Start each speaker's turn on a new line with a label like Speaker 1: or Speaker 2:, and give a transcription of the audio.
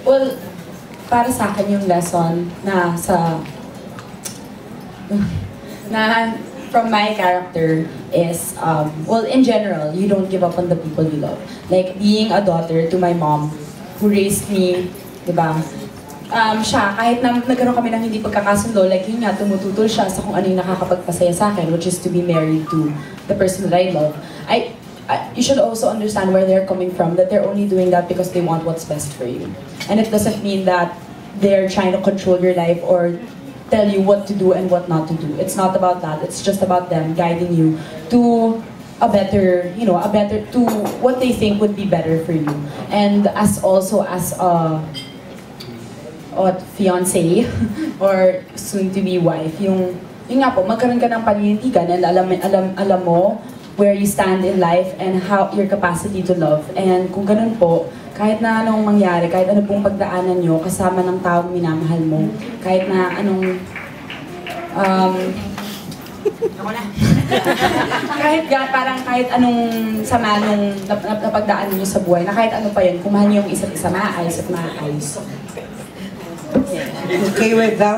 Speaker 1: Well, para sa akin yung lesson na from my character is, well, in general, you don't give up on the people you love. Like, being a daughter to my mom, who raised me, diba? Siya, kahit na nagkaroon kami ng hindi pagkakasundo, like yun nga, tumututol siya sa kung ano yung nakakapagpasaya sa akin, which is to be married to the person that I love. You should also understand where they're coming from, that they're only doing that because they want what's best for you. And it doesn't mean that they're trying to control your life or tell you what to do and what not to do. It's not about that. It's just about them guiding you to a better, to what they think would be better for you. And as a fiancé or soon-to-be wife, yung nga po, magkaroon ka ng paninindigan and alam mo where you stand in life and how your capacity to love. And kung ganun po, kahit na anong mangyari, kahit ano pong pagdaanan nyo kasama ng taong minamahal mo, kahit na anong kahit anong sama nung napagdaanan nyo sa buhay, na kahit ano pa yun, kung mahal nyo yung isa't isa, maayos at maayos.
Speaker 2: Okay, with that.